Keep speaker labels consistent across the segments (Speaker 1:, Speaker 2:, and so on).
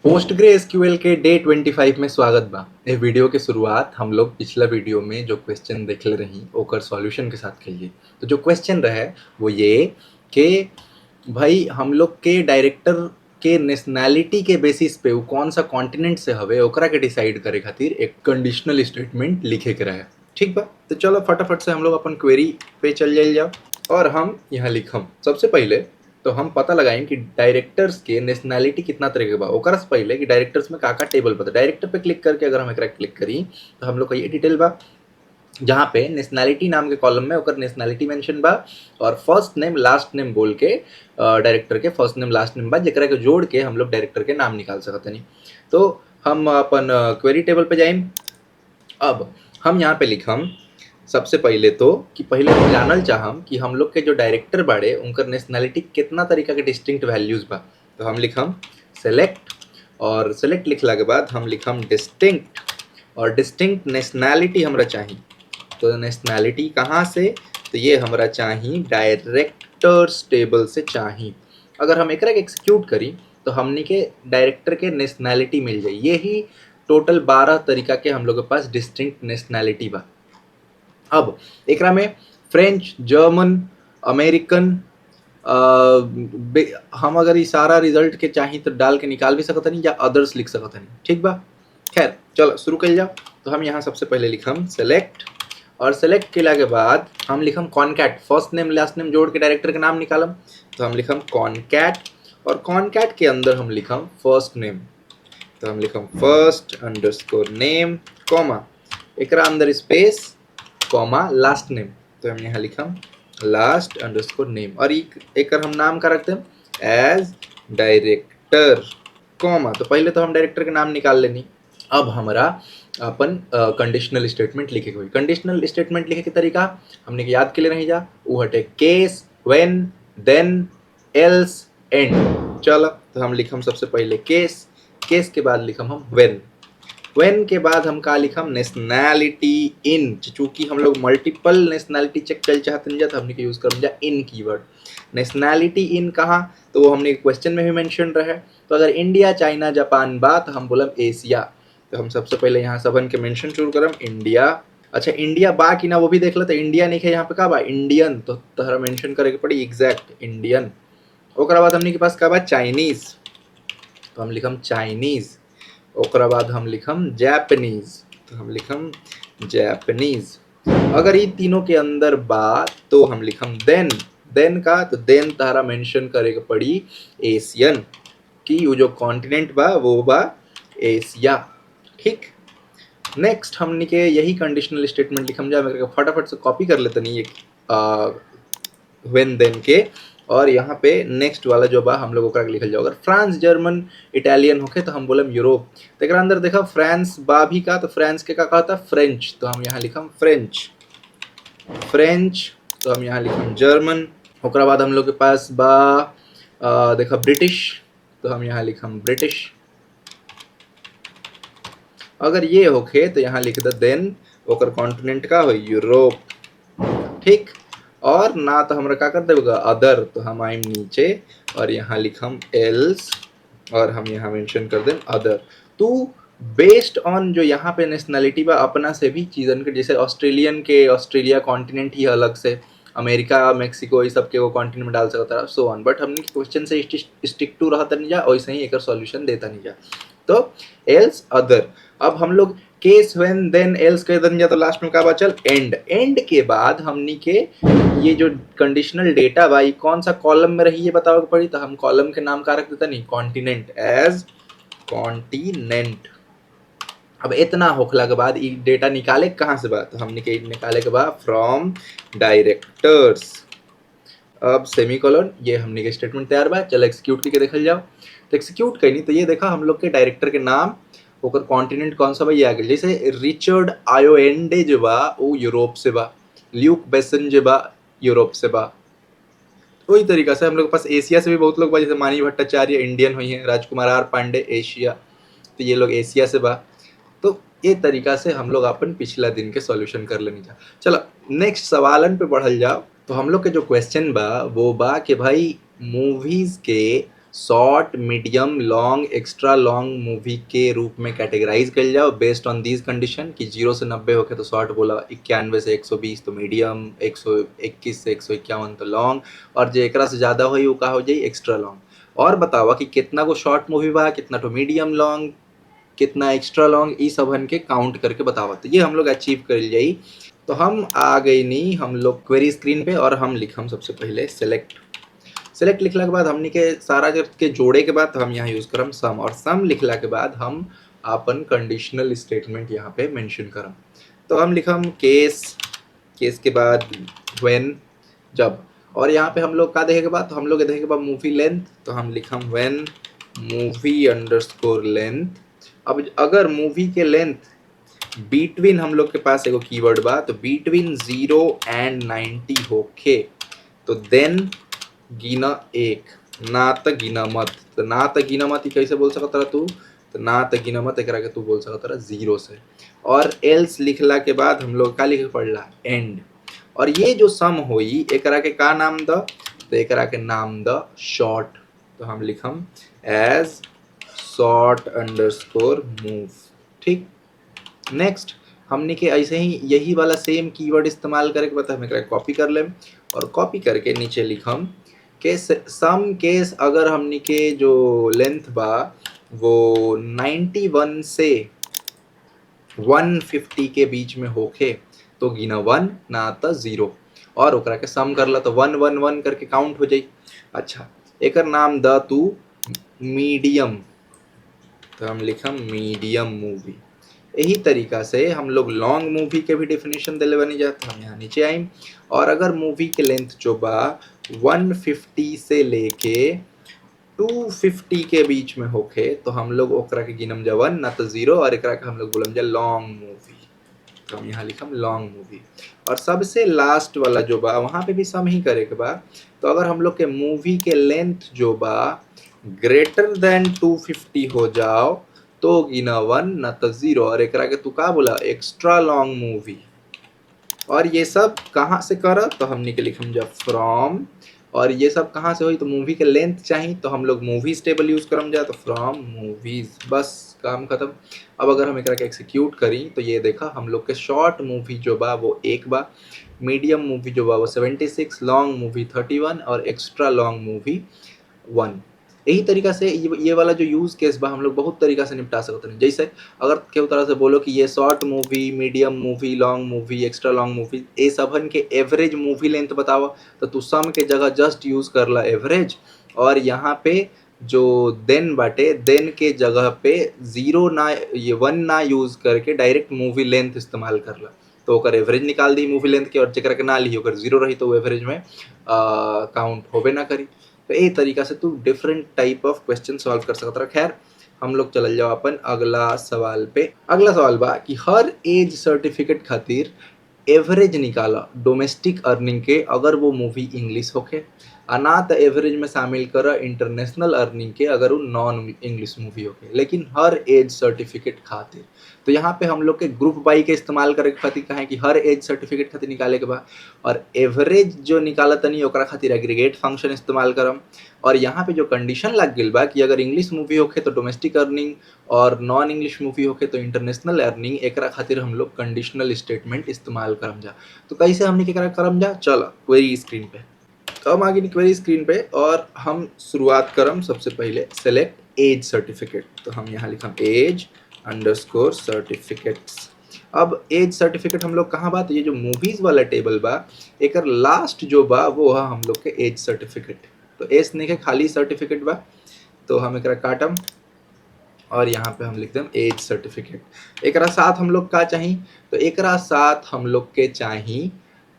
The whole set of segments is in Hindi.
Speaker 1: पोस्टग्रे एसक्यूएल के डे 25 में स्वागत बा। ए वीडियो के शुरुआत हम लोग पिछला वीडियो में जो क्वेश्चन देखले रही ओकर सॉल्यूशन के साथ करिए। तो जो क्वेश्चन रहे वो ये कि भाई हम लोग के डायरेक्टर के नेशनैलिटी के बेसिस पे वो कौन सा कॉन्टिनेंट से हवे ओकरा के डिसाइड करे खातिर एक कंडीशनल स्टेटमेंट लिखे के रहे। ठीक बा, तो चलो फटाफट से हम लोग अपन क्वेरी पे चल जाओ और हम यहाँ लिखम। सबसे पहले तो हम पता लगाएं कि डायरेक्टर्स के नेशनैलिटी कितना तरह के बा। ओकरा से पहले कि डायरेक्टर्स में का टेबल बता, डायरेक्टर पे क्लिक करके अगर हम एकरा क्लिक करी तो हम लोग का ये डिटेल बा जहाँ पे नेशनैलिटी नाम के कॉलम में ओकर नेशनैलिटी मेंशन बा और फर्स्ट नेम लास्ट नेम बोल के डायरेक्टर के फर्स्ट नेम लास्ट नेम बा जेकरा के जोड़ के हम लोग डायरेक्टर के नाम निकाल सकते नहीं। तो हम अपन क्वेरी टेबल पे जाइम। अब हम यहाँ पे लिखम सबसे पहले तो कि पहले हम जानल चाहम कि हम लोग के जो डायरेक्टर बाड़े उनकर नेशनैलिटी कितना तरीका के डिस्टिंक्ट वैल्यूज बा। तो हम लिखम सेलेक्ट और सेलेक्ट लिखला के बाद हम लिखम डिस्टिंक्ट और डिस्टिंक्ट नेशनैलिटी हमरा चाहिए। तो नेशनैलिटी कहाँ से, तो ये हमरा चाहिए डायरेक्टर्स टेबल से चाहिए। अगर हम एकरा के एक्सिक्यूट करी तो हमने के डायरेक्टर के नेशनैलिटी मिल जाए। यही टोटल 12 तरीका के हम लोग के पास डिस्टिंक्ट नेशनैलिटी बा। अब एकरा में फ्रेंच, जर्मन, अमेरिकन हम अगर ये सारा रिजल्ट के चाहिए तो डाल के निकाल भी सकते नहीं या अदर्स लिख सकते नहीं। ठीक बा, खैर चलो शुरू कर जाओ। तो हम यहाँ सबसे पहले लिखम सेलेक्ट और सेलेक्ट केला के बाद हम लिखम concat, first name last name जोड़ के डायरेक्टर के नाम निकालम। तो हम लिखम कॉनकैट और कॉनकैट के अंदर हम लिखम फर्स्ट नेम। तो हम लिखम फर्स्ट अंडरस्कोर नेम कॉमा एकरा अंदर स्पेस कॉमा लास्ट नेम। तो हम यहाँ लिखम लास्ट अंडरस्कोर नेम और एक हम नाम का रखते हैं एज डायरेक्टर कॉमा। तो पहले तो हम डायरेक्टर के नाम निकाल लेनी। अब हमारा अपन कंडीशनल स्टेटमेंट लिखे हुई। कंडीशनल स्टेटमेंट लिखे के तरीका हमने याद के लिए नहीं जा, वो हटे case, when, then, else, end. चलो तो हम लिखम सबसे पहले केस, केस के बाद लिखम हम व्हेन के बाद हम का लिखम नेशनैलिटी इन। चूंकि हम लोग मल्टीपल नेशनैलिटी चेक कर चाहते हैं तो हमने यूज कर जा इन कीवर्ड। नेशनैलिटी इन कहाँ, तो वो हमने क्वेश्चन में भी मेंशन रहे। तो अगर इंडिया, चाइना, जापान बा तो हम बोलम एशिया। तो हम सबसे पहले यहाँ सबन के मेंशन शुरू करम इंडिया। अच्छा इंडिया बा कि ना वो भी देख लो। तो इंडिया नहीं है यहाँ पे का बा इंडियन, तो तहरा मेंशन करे के पड़ी एग्जैक्ट इंडियन। ओकरा बाद हमने के पास का बा चाइनीज, तो हम लिखम चाइनीज। ओकरा बाद हम लिखम जापानीज, तो हम लिखम जापानीज। अगर ये तीनों के अंदर बा तो हम लिखम देन का, तो देन तारा मेंशन करे के पड़ी एशियन कि वो जो कॉन्टिनेंट बा वो बा एशिया। ठीक, नेक्स्ट हमने के यही कंडीशनल स्टेटमेंट लिखम जा। मैं फटाफट से कॉपी कर लेते नहीं व्हेन देन के, और यहाँ पे नेक्स्ट वाला जो बा हम लोग ओकरा लिखल जाओ। अगर फ्रांस, जर्मन, इटालियन होके तो हम बोलम यूरोप। तो एक अंदर देखा फ्रांस बा भी का, तो फ्रांस के का कहता फ्रेंच, तो हम यहाँ लिखम फ्रेंच। तो हम यहाँ लिखम जर्मन। ओकरा बाद हम लोग के पास बा देखा ब्रिटिश, तो हम यहाँ लिखम ब्रिटिश। अगर ये होके तो यहाँ लिख दे देन ओकर कॉन्टिनेंट का हो यूरोप। ठीक, और ना तो हमरा का कर देगा अदर, तो हम आइम नीचे और यहाँ लिखम एल्स और हम यहाँ मेंशन कर दें अदर। तो बेस्ड ऑन जो यहाँ पे नेशनैलिटी बा अपना से भी चीज़न के, जैसे ऑस्ट्रेलियन के ऑस्ट्रेलिया कॉन्टिनेंट ही अलग से, अमेरिका, मेक्सिको, ये सब के वो कॉन्टिनेंट में डाल सकता है सो ऑन। बट हमने क्वेश्चन से स्टिक टू रहता नहीं जा, वैसे ही एक सॉल्यूशन देता नहीं जा। तो एल्स अदर। अब हम लोग केस, व्हेन, देन, एल्स कह दें जा तो लास्ट में का बचल एंड के बाद हमनी के ये जो कंडीशनल डेटा बा कौन सा कॉलम में रही है बताओ पड़ी। तो हम कॉलम के नाम का रख देता नहीं कॉन्टिनेंट एज कॉन्टिनेंट। अब इतना होखला के बाद ये डेटा निकाले कहाँ से बा, तो हमने के निकाले के बाद फ्रॉम डायरेक्टर्स। अब सेमीकोलन, ये हमने के स्टेटमेंट तैयार बा। चलो एक्सिक्यूट करके देखल जाओ। तो एक्सिक्यूट करनी तो ये देखा हम लोग के डायरेक्टर के नाम ओकर कॉन्टिनेंट कौन सा बा ये आ गया। जैसे रिचर्ड आयोएंडे जो बा वो यूरोप से बा, ल्यूक बेसन जो बा यूरोप से बा। वही तरीका से हम लोग के पास एशिया से भी बहुत लोग बा, जैसे मानी भट्टाचार्य इंडियन हुई हैं, राजकुमार आर पांडे एशिया, तो ये लोग एशिया से बा। तो ये तरीका से हम लोग अपन पिछला दिन के सॉल्यूशन कर लेनी जा। चलो नेक्स्ट सवालन पे बढ़ल जाओ। तो हम लोग के जो क्वेश्चन बा वो बा कि भाई मूवीज के short, medium, long, extra long movie के रूप में कैटेगराइज कर जाओ बेस्ड ऑन दीज कंडीशन कि 0 से 90 होके तो शॉर्ट बोला, 91 से 120 तो मीडियम, 121 से 151 तो लॉन्ग, और जो एकरा से ज़्यादा होई वो का हो जाई एक्स्ट्रा लॉन्ग। और बतावा कि कितना को शॉर्ट मूवी बा, कितना तो मीडियम लॉन्ग, कितना एक्स्ट्रा लॉन्ग, ई सबन के काउंट करके बतावा। तो ये हम लोग अचीव कर जाई। तो हम आ गई नहीं हम लोग क्वेरी स्क्रीन पे, और हम लिखम सबसे पहले सेलेक्ट। सेलेक्ट लिखला के बाद हमनी के सारा के जोड़े के बाद हम यहाँ यूज करम सम, और सम लिखला के बाद हम अपन कंडीशनल स्टेटमेंट यहाँ पे मेंशन करम। तो हम लिखम केस, केस के बाद व्हेन, जब, और यहाँ पे हम लोग का देखे के बाद, तो हम लोग देखे के बाद मूवी लेंथ, तो हम लिखम व्हेन मूवी अंडरस्कोर लेंथ। अब अगर मूवी के लेंथ बिटवीन, हम लोग के पास एगो कीवर्ड बा, तो बिटवीन 0 एंड 90 होखे तो देन गिना एक, ना त गिना मत। तो ना त गिना मत कैसे बोल सकत रहा तू, तो ना त गिना मत एकरा के तू बोल सकत रहा 0 से। और एल्स लिखला के बाद हम लोग का लिखे पड़ला एंड। और ये जो सम होई एकरा के का नाम द, तो एकरा के नाम द शॉर्ट। तो हम लिखम एज शॉर्ट अंडरस्कोर मूव। ठीक, नेक्स्ट हमने के ऐसे ही यही वाला सेम कीवर्ड इस्तेमाल करके बता, हम कॉपी कर लें, और कॉपी करके नीचे लिखम के सम केस अगर हमने के जो लेंथ बा वो 91 से 150 के बीच में होखे तो गिना 1 ना तो 0, और ओकरा के सम करला तो 1 1 1 करके काउंट हो जाई। अच्छा, एकर नाम द तू मीडियम, तो हम लिखम मीडियम मूवी। यही तरीका से हम लोग लॉन्ग मूवी के भी डेफिनेशन दिले बनी जाते। हम यहाँ नीचे आइम, और अगर मूवी के लेंथ जो बा 150 से लेके 250 के बीच में होखे तो हम लोग ओकरा के गिनम जा 1 ना तो 0, और एकरा के हम लोग बोलम जा लॉन्ग मूवी। तो हम यहाँ लिखम लॉन्ग मूवी। और सबसे लास्ट वाला जो बा वहाँ पे भी सम ही करे के बा। तो अगर हम लोग के मूवी के लेंथ जो बा ग्रेटर देन 250 हो जाओ तो गिना 1 ना तो 0, और एकरा के तू का बोला एक्स्ट्रा लॉन्ग मूवी। और ये सब कहाँ से कर, तो हमने के लिखम जा फ्रॉम, और ये सब कहाँ से हुई, तो मूवी के लेंथ चाहिए तो हम लोग मूवीज टेबल यूज करम जा, तो फ्रॉम मूवीज, बस काम खत्म। अब अगर हम एकरा के एक्सिक्यूट करी तो ये देखा हम लोग के शॉर्ट मूवी जो बा वो 1 बा, मीडियम मूवी जो बा वो 76, लॉन्ग मूवी 31, और एक्स्ट्रा लॉन्ग मूवी 1। यही तरीका से ये वाला जो यूज केस बा हम लोग बहुत तरीका से निपटा सकते हैं। जैसे अगर केहू तरह से बोलो कि ये short movie, medium movie, long movie, extra long movie, ये सबन के एवरेज मूवी लेंथ बतावा, तो तू सम के जगह जस्ट यूज कर ला एवरेज, और यहाँ पे जो देन बाटे देन के जगह पे 0 ना ये 1 ना यूज करके डायरेक्ट मूवी लेंथ इस्तेमाल कर ला, तो ओकर एवरेज निकाल दी मूवी लेंथ के, और जेकरा के ना ली ओकर 0 रही तो एवरेज में काउंट होबे ना करी। तो ये तरीका से तू different type of question solve कर सकता रहा। खैर हम लोग चल जाओ अपन अगला सवाल पे। अगला सवाल बा कि हर एज सर्टिफिकेट खातिर एवरेज निकाला डोमेस्टिक अर्निंग के अगर वो मूवी इंग्लिश होके, आ ना तो एवरेज में शामिल कर इंटरनेशनल अर्निंग के अगर वो नॉन इंग्लिश मूवी होके, लेकिन हर एज सर्टिफिकेट खातिर। तो यहाँ पे हम लोग के ग्रुप बाई के इस्तेमाल करे खातिर कहें कि हर एज सर्टिफिकेट खातिर निकाले के बाद, और एवरेज जो निकाला तनी ओकरा खातिर एग्रीगेट फंक्शन इस्तेमाल करम। और यहाँ पे जो कंडीशन लग गई बा कि अगर इंग्लिश मूवी होके तो डोमेस्टिक अर्निंग, और नॉन इंग्लिश मूवी होके तो इंटरनेशनल अर्निंग, एकरा खातिर हम लोग कंडीशनल स्टेटमेंट इस्तेमाल करम जा। तो कैसे हमने क्या करम जा, चलो क्वेरी स्क्रीन पे। तो हम आगे क्वेरी स्क्रीन पे, और हम शुरुआत करम सबसे पहले सेलेक्ट एज सर्टिफिकेट। तो हम यहाँ लिखम एज अंडरस्कोर सर्टिफिकेट्स। अब एज सर्टिफिकेट हम लोग कहाँ बा, तो ये जो मूवीज वाला टेबल बा एकर लास्ट जो बा वो है हम लोग के एज सर्टिफिकेट। तो एज नहीं के खाली सर्टिफिकेट बा, तो हम एकरा काटम, और यहाँ पे हम लिख देम एज सर्टिफिकेट। एकरा साथ हम लोग का चाहिए, तो एकरा साथ हम लोग के चाहिए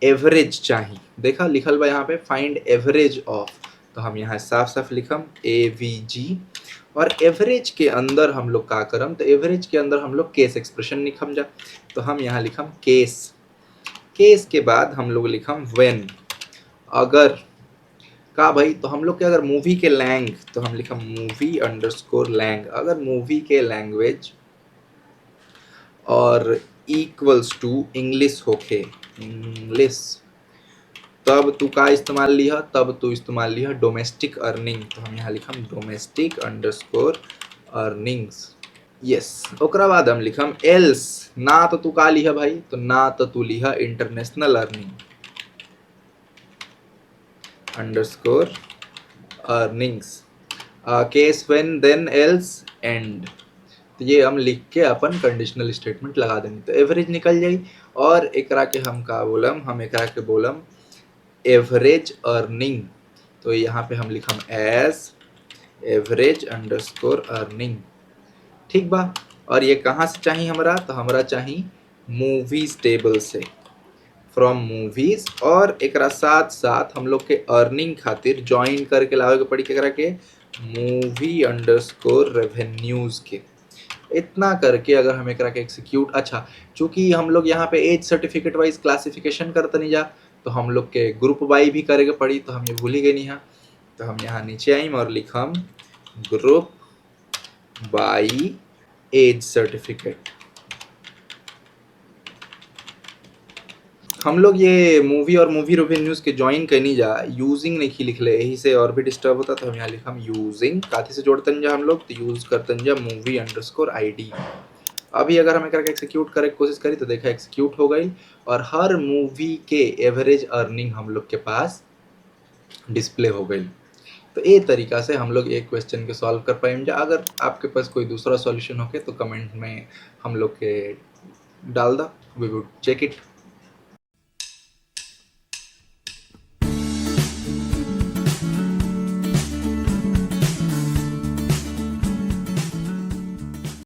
Speaker 1: एवरेज चाहिए। देखा लिखल बा यहाँ पे फाइंड एवरेज ऑफ, तो हम यहाँ साफ साफ लिखम AVG, और एवरेज के अंदर हम लोग का करम, तो एवरेज के अंदर हम लोग केस एक्सप्रेशन लिखम जा। तो हम यहाँ लिखम केस, केस के बाद हम लोग लिखम व्हेन, अगर का भाई, तो हम लोग के अगर मूवी के लैंग, तो हम लिखम मूवी अंडरस्कोर लैंग, अगर मूवी के लैंग्वेज और इक्वल्स टू इंग्लिश होके, इंग्लिश तब तू का इस्तेमाल लिहा, तब तू इस्तेमाल लिहा डोमेस्टिक अर्निंग। तो हम यहाँ लिखम डोमेस्टिक अंडरस्कोर अर्निंग्स। यस, ओकरा बाद हम लिखम एल्स। ना तो तू का लिहा भाई, तो ना तो तू लिहा international earning underscore earnings. Case when then else end. तो ये हम लिख के अपन कंडीशनल स्टेटमेंट लगा देंगे तो एवरेज निकल जाई। और एकरा के हम का बोलम, हम एकरा के बोलम एवरेज अर्निंग। तो यहाँ पे हम लिखम एज एवरेज अंडरस्कोर अर्निंग। ठीक बा। और ये कहाँ से चाहिए हमरा, तो हमरा चाहिए मूवीज टेबल से, फ्रॉम मूवीज। और एकरा साथ साथ हम लोग के अर्निंग खातिर ज्वाइन करके लावे के पड़ी केकरा के, मूवी अंडरस्कोर रेवेन्यूज के। इतना करके अगर हम एकरा के एग्जीक्यूट, अच्छा चूंकि हम लोग यहाँ पे एज सर्टिफिकेट वाइज क्लासिफिकेशन करते नहीं जा, तो हम लोग के ग्रुप वाई भी करे के पड़ी, तो हम ये भूल ही गए नहीं है। तो हम यहाँ नीचे आइम और लिखम ग्रुप बाई एज सर्टिफिकेट। हम लोग ये मूवी और मूवी रेवेन्यूज के ज्वाइन करनी जा, यूजिंग नहीं लिख ले, यही से और भी डिस्टर्ब होता। तो हम यहाँ लिखम यूजिंग, काथी से जोड़तन जा हम लोग, तो यूज करतन जा मूवी अंडरस्कोर आईडी। अभी अगर हम करके एक्सिक्यूट करे कोशिश करी तो देखा एक्सिक्यूट हो गई, और हर मूवी के एवरेज अर्निंग हम लोग के पास डिस्प्ले हो गई। तो ये तरीका से हम लोग एक क्वेश्चन के सॉल्व कर पाएंगे। अगर आपके पास कोई दूसरा सॉल्यूशन हो के तो कमेंट में हम लोग के डाल दो, वी वुड चेक इट।